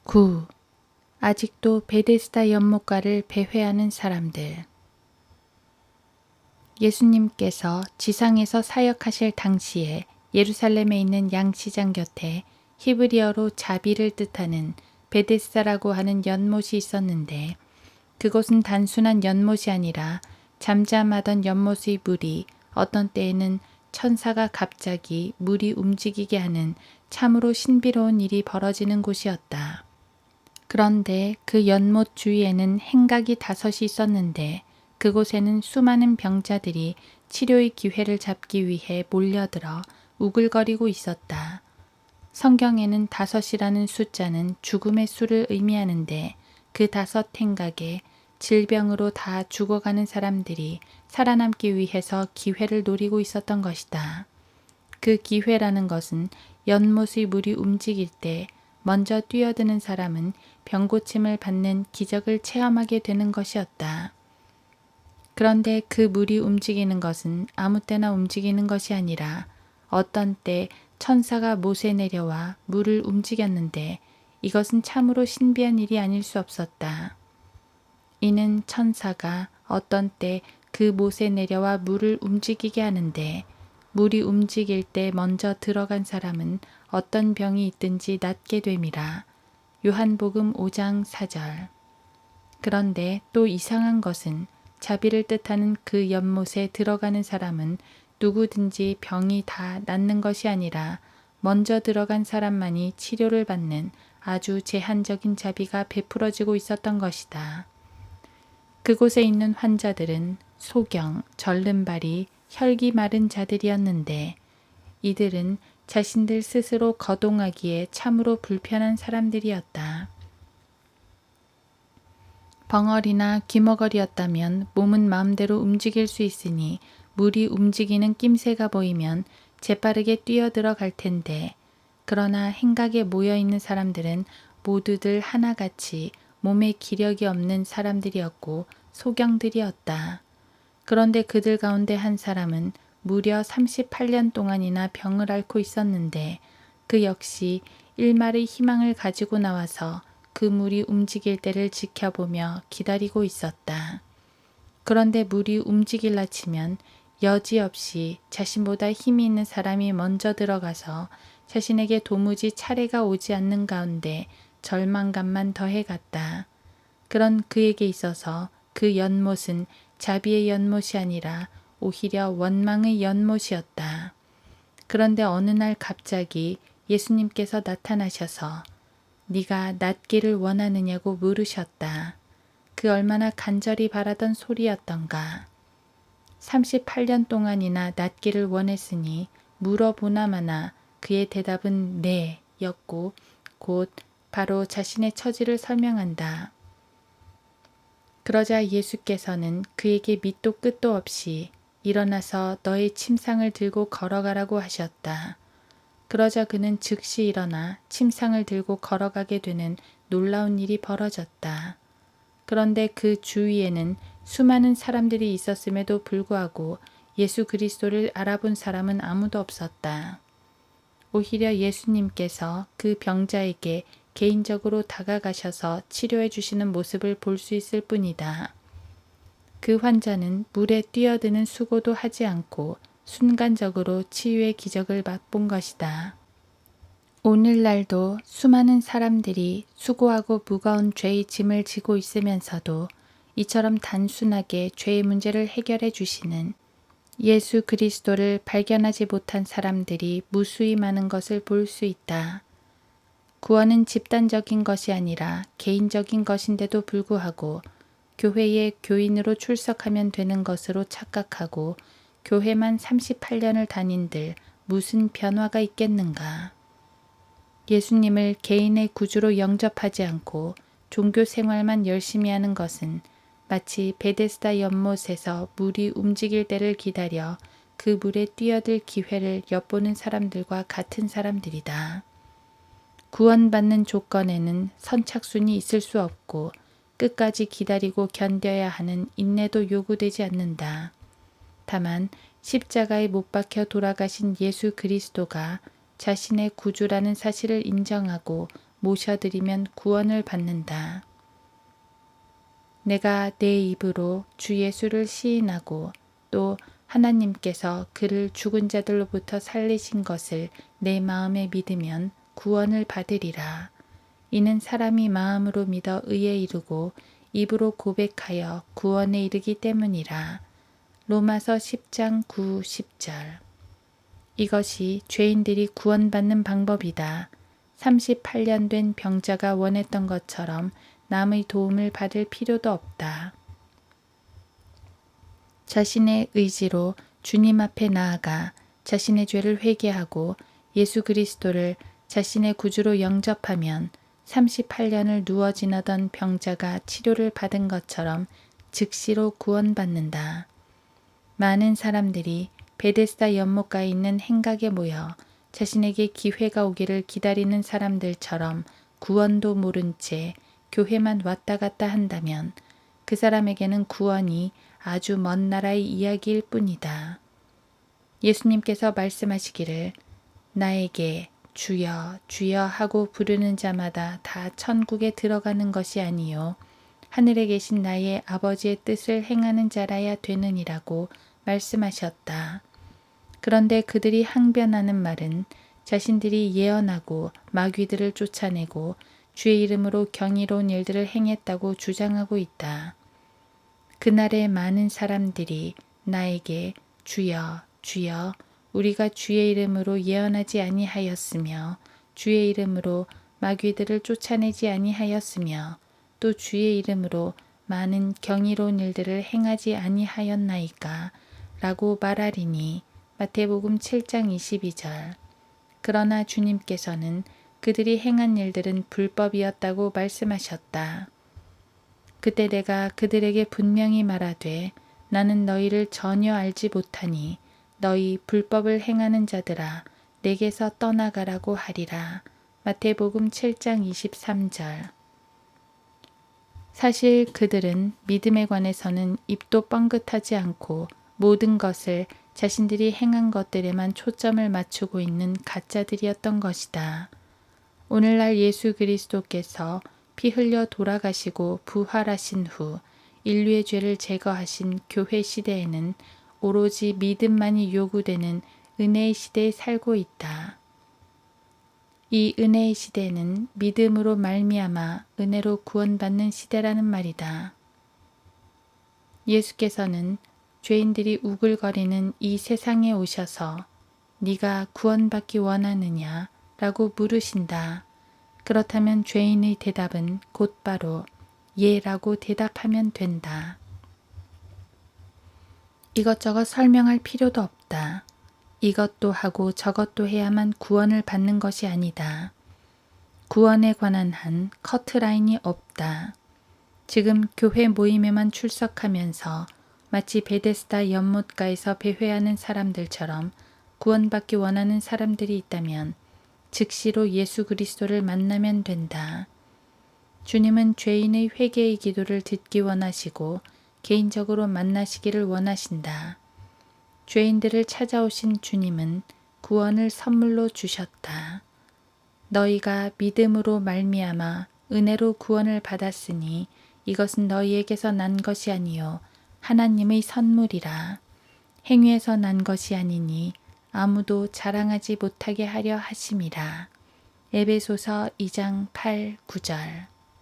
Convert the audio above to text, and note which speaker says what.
Speaker 1: 9. 아직도 베데스다 연못가를 배회하는 사람들. 예수님께서 지상에서 사역하실 당시에 예루살렘에 있는 양시장 곁에 히브리어로 자비를 뜻하는 베데스다라고 하는 연못이 있었는데, 그곳은 단순한 연못이 아니라 잠잠하던 연못의 물이 어떤 때에는 천사가 갑자기 물이 움직이게 하는 참으로 신비로운 일이 벌어지는 곳이었다. 그런데 그 연못 주위에는 행각이 5이 있었는데, 그곳에는 수많은 병자들이 치료의 기회를 잡기 위해 몰려들어 우글거리고 있었다. 성경에는 5이라는 숫자는 죽음의 수를 의미하는데, 그 5 행각에 질병으로 다 죽어가는 사람들이 살아남기 위해서 기회를 노리고 있었던 것이다. 그 기회라는 것은 연못의 물이 움직일 때 먼저 뛰어드는 사람은 병고침을 받는 기적을 체험하게 되는 것이었다. 그런데 그 물이 움직이는 것은 아무 때나 움직이는 것이 아니라 어떤 때 천사가 못에 내려와 물을 움직였는데, 이것은 참으로 신비한 일이 아닐 수 없었다. 이는 천사가 어떤 때 그 못에 내려와 물을 움직이게 하는데, 물이 움직일 때 먼저 들어간 사람은 어떤 병이 있든지 낫게 됨이라. 요한복음 5장 4절. 그런데 또 이상한 것은 자비를 뜻하는 그 연못에 들어가는 사람은 누구든지 병이 다 낫는 것이 아니라 먼저 들어간 사람만이 치료를 받는 아주 제한적인 자비가 베풀어지고 있었던 것이다. 그곳에 있는 환자들은 소경, 절름발이, 혈기 마른 자들이었는데, 이들은 자신들 스스로 거동하기에 참으로 불편한 사람들이었다. 벙어리나 귀머거리였다면 몸은 마음대로 움직일 수 있으니 물이 움직이는 낌새가 보이면 재빠르게 뛰어들어 갈 텐데, 그러나 행각에 모여있는 사람들은 모두들 하나같이 몸에 기력이 없는 사람들이었고 소경들이었다. 그런데 그들 가운데 한 사람은 무려 38년 동안이나 병을 앓고 있었는데, 그 역시 일말의 희망을 가지고 나와서 그 물이 움직일 때를 지켜보며 기다리고 있었다. 그런데 물이 움직일라 치면 여지없이 자신보다 힘이 있는 사람이 먼저 들어가서 자신에게 도무지 차례가 오지 않는 가운데 절망감만 더해갔다. 그런 그에게 있어서 그 연못은 자비의 연못이 아니라 오히려 원망의 연못이었다. 그런데 어느 날 갑자기 예수님께서 나타나셔서 네가 낫기를 원하느냐고 물으셨다. 그 얼마나 간절히 바라던 소리였던가. 38년 동안이나 낫기를 원했으니 물어보나마나 그의 대답은 네 였고, 곧 바로 자신의 처지를 설명한다. 그러자 예수께서는 그에게 밑도 끝도 없이 일어나서 너의 침상을 들고 걸어가라고 하셨다. 그러자 그는 즉시 일어나 침상을 들고 걸어가게 되는 놀라운 일이 벌어졌다. 그런데 그 주위에는 수많은 사람들이 있었음에도 불구하고 예수 그리스도를 알아본 사람은 아무도 없었다. 오히려 예수님께서 그 병자에게 개인적으로 다가가셔서 치료해 주시는 모습을 볼 수 있을 뿐이다. 그 환자는 물에 뛰어드는 수고도 하지 않고 순간적으로 치유의 기적을 맛본 것이다. 오늘날도 수많은 사람들이 수고하고 무거운 죄의 짐을 지고 있으면서도 이처럼 단순하게 죄의 문제를 해결해 주시는 예수 그리스도를 발견하지 못한 사람들이 무수히 많은 것을 볼 수 있다. 구원은 집단적인 것이 아니라 개인적인 것인데도 불구하고 교회에 교인으로 출석하면 되는 것으로 착각하고 교회만 38년을 다닌들 무슨 변화가 있겠는가. 예수님을 개인의 구주로 영접하지 않고 종교 생활만 열심히 하는 것은 마치 베데스다 연못에서 물이 움직일 때를 기다려 그 물에 뛰어들 기회를 엿보는 사람들과 같은 사람들이다. 구원받는 조건에는 선착순이 있을 수 없고 끝까지 기다리고 견뎌야 하는 인내도 요구되지 않는다. 다만 십자가에 못 박혀 돌아가신 예수 그리스도가 자신의 구주라는 사실을 인정하고 모셔드리면 구원을 받는다. 내가 내 입으로 주 예수를 시인하고 또 하나님께서 그를 죽은 자들로부터 살리신 것을 내 마음에 믿으면 구원을 받으리라. 이는 사람이 마음으로 믿어 의에 이르고 입으로 고백하여 구원에 이르기 때문이라. 로마서 10장 9, 10절. 이것이 죄인들이 구원받는 방법이다. 38년 된 병자가 원했던 것처럼 남의 도움을 받을 필요도 없다. 자신의 의지로 주님 앞에 나아가 자신의 죄를 회개하고 예수 그리스도를 자신의 구주로 영접하면 38년을 누워 지내던 병자가 치료를 받은 것처럼 즉시로 구원받는다. 많은 사람들이 베데스다 연못가에 있는 행각에 모여 자신에게 기회가 오기를 기다리는 사람들처럼 구원도 모른 채 교회만 왔다 갔다 한다면 그 사람에게는 구원이 아주 먼 나라의 이야기일 뿐이다. 예수님께서 말씀하시기를 나에게 주여 주여 하고 부르는 자마다 다 천국에 들어가는 것이 아니요 하늘에 계신 나의 아버지의 뜻을 행하는 자라야 되느니라고 말씀하셨다. 그런데 그들이 항변하는 말은 자신들이 예언하고 마귀들을 쫓아내고 주의 이름으로 경이로운 일들을 행했다고 주장하고 있다. 그날에 많은 사람들이 나에게 주여 주여 우리가 주의 이름으로 예언하지 아니하였으며 주의 이름으로 마귀들을 쫓아내지 아니하였으며 또 주의 이름으로 많은 경이로운 일들을 행하지 아니하였나이까 라고 말하리니 마태복음 7장 22절. 그러나 주님께서는 그들이 행한 일들은 불법이었다고 말씀하셨다. 그때 내가 그들에게 분명히 말하되 나는 너희를 전혀 알지 못하니 너희 불법을 행하는 자들아 내게서 떠나가라고 하리라. 마태복음 7장 23절. 사실 그들은 믿음에 관해서는 입도 뻥긋하지 않고 모든 것을 자신들이 행한 것들에만 초점을 맞추고 있는 가짜들이었던 것이다. 오늘날 예수 그리스도께서 피 흘려 돌아가시고 부활하신 후 인류의 죄를 제거하신 교회 시대에는 오로지 믿음만이 요구되는 은혜의 시대에 살고 있다. 이 은혜의 시대는 믿음으로 말미암아 은혜로 구원받는 시대라는 말이다. 예수께서는 죄인들이 우글거리는 이 세상에 오셔서 네가 구원받기 원하느냐? 라고 물으신다. 그렇다면 죄인의 대답은 곧바로 예라고 대답하면 된다. 이것저것 설명할 필요도 없다. 이것도 하고 저것도 해야만 구원을 받는 것이 아니다. 구원에 관한 한 커트라인이 없다. 지금 교회 모임에만 출석하면서 마치 베데스다 연못가에서 배회하는 사람들처럼 구원받기 원하는 사람들이 있다면 즉시로 예수 그리스도를 만나면 된다. 주님은 죄인의 회개의 기도를 듣기 원하시고 개인적으로 만나시기를 원하신다. 죄인들을 찾아오신 주님은 구원을 선물로 주셨다. 너희가 믿음으로 말미암아 은혜로 구원을 받았으니 이것은 너희에게서 난 것이 아니요 하나님의 선물이라. 행위에서 난 것이 아니니 아무도 자랑하지 못하게 하려 하심이라. 에베소서 2장 8, 9절.